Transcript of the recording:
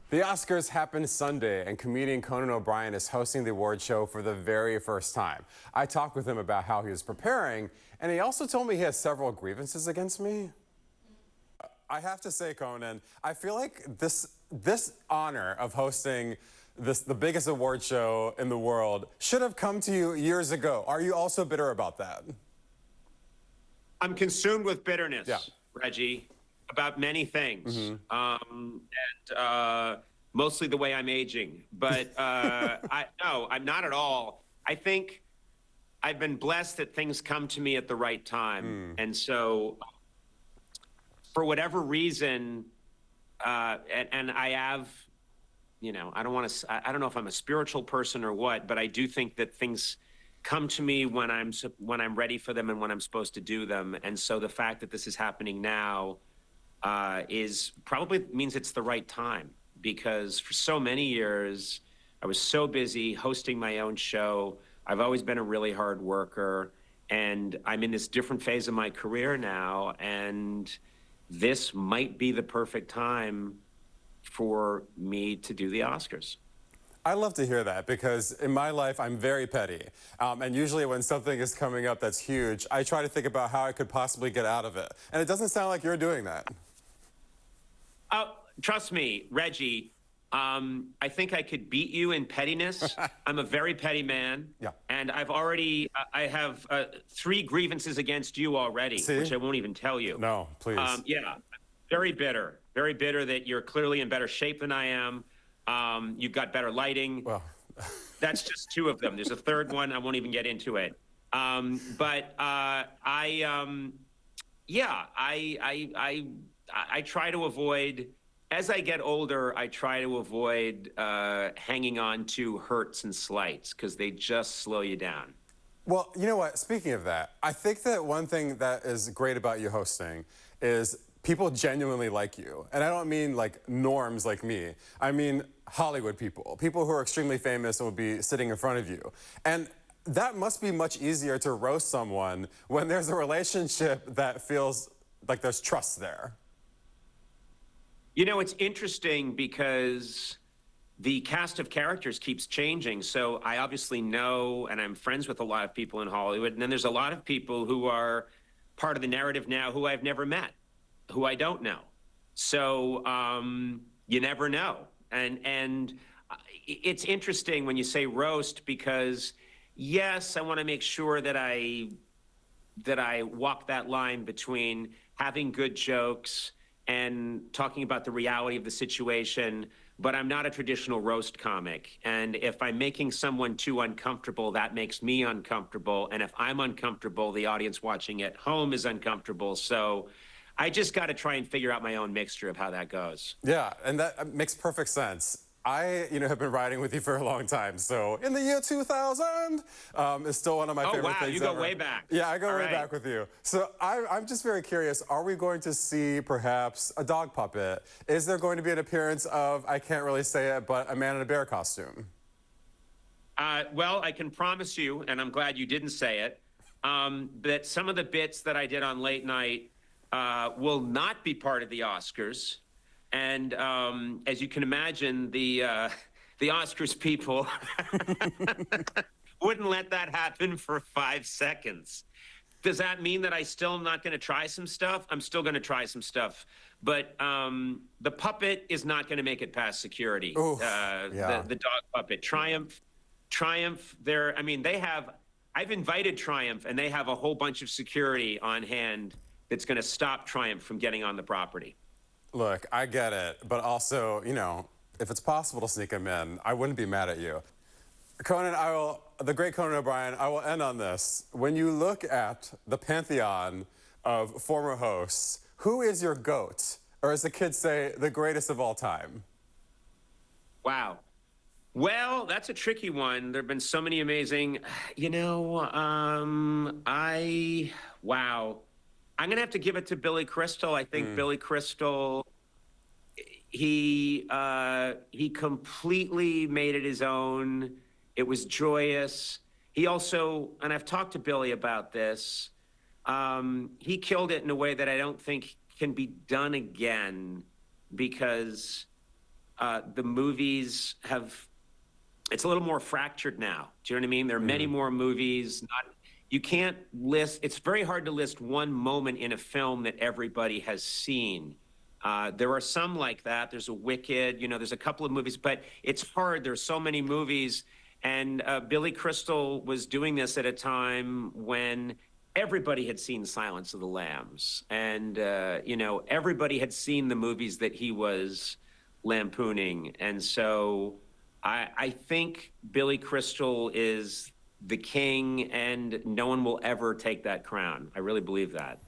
The Oscars happened Sunday, and comedian Conan O'Brien is hosting the award show for the very first time. I talked with him about how he was preparing, and he also told me he has several grievances against me. I have to say, Conan, I feel like this honor of hosting the biggest award show in the world should have come to you years ago. Are you also bitter about that? I'm consumed with bitterness, Yeah. Reggie, about many things, mostly the way I'm aging. But no, I'm not at all. I think I've been blessed that things come to me at the right time, and so for whatever reason, and I have, I don't want to. I don't know if I'm a spiritual person or what, but I do think that things come to me when I'm ready for them and when I'm supposed to do them. And so the fact that this is happening now is probably means it's the right time, because for so many years I was so busy hosting my own show. I've always been a really hard worker, and I'm in this different phase of my career now, and this might be the perfect time for me to do the Oscars. I love to hear that, because in my life, I'm very petty. And usually when something is coming up that's huge, I try to think about how I could possibly get out of it. And it doesn't sound like you're doing that. Trust me, Reggie, I think I could beat you in pettiness. I'm a very petty man. Yeah. And I have 3 grievances against you already, See? which I won't even tell you. No, please. Yeah, very bitter that you're clearly in better shape than I am. You've got better lighting. Well, That's just 2 of them. There's a third one. I won't even get into it. I try to avoid, as I get older, I try to avoid hanging on to hurts and slights, because they just slow you down. well, you know what? Speaking of that, I think that one thing that is great about you hosting is people genuinely like you. And I don't mean like norms like me. I mean Hollywood people who are extremely famous and will be sitting in front of you. And that must be much easier to roast someone when there's a relationship that feels like there's trust there. It's interesting because the cast of characters keeps changing. So I obviously know, and I'm friends with a lot of people in Hollywood. And then there's a lot of people who are part of the narrative now who I've never met, who I don't know. So you never know. And it's interesting when you say roast, because yes, I want to make sure that I walk that line between having good jokes and talking about the reality of the situation, but I'm not a traditional roast comic. And if I'm making someone too uncomfortable, that makes me uncomfortable. And if I'm uncomfortable, the audience watching at home is uncomfortable. So I just got to try and figure out my own mixture of how that goes. Yeah, and that makes perfect sense. I, have been riding with you for a long time. So in the year 2000 is still one of my favorite things. Oh, wow, you go way back. Yeah, I go way right. back with you. So I'm just very curious, are we going to see perhaps a dog puppet? Is there going to be an appearance of, I can't really say it, but a man in a bear costume? Well, I can promise you, and I'm glad you didn't say it, that some of the bits that I did on late night will not be part of the Oscars. And as you can imagine, the Oscars people wouldn't let that happen for 5 seconds. Does that mean that I still am not going to try some stuff? I'm still going to try some stuff. But the puppet is not going to make it past security. Oof, yeah. The dog puppet. Triumph, I've invited Triumph, and they have a whole bunch of security on hand that's going to stop Triumph from getting on the property. Look, I get it, but also, if it's possible to sneak him in, I wouldn't be mad at you. Conan, the great Conan O'Brien, I will end on this. When you look at the pantheon of former hosts, who is your GOAT? Or as the kids say, the greatest of all time? Wow. Well, that's a tricky one. There have been so many amazing, wow. I'm going to have to give it to Billy Crystal. I think Billy Crystal, he completely made it his own. It was joyous. He also, and I've talked to Billy about this, he killed it in a way that I don't think can be done again, because the movies have, it's a little more fractured now. Do you know what I mean? There are many more movies. You can't list, it's very hard to list one moment in a film that everybody has seen. There are some like that. There's a Wicked, there's a couple of movies, but it's hard. There's so many movies. And Billy Crystal was doing this at a time when everybody had seen Silence of the Lambs. And, everybody had seen the movies that he was lampooning. And so I think Billy Crystal is the king, and no one will ever take that crown. I really believe that.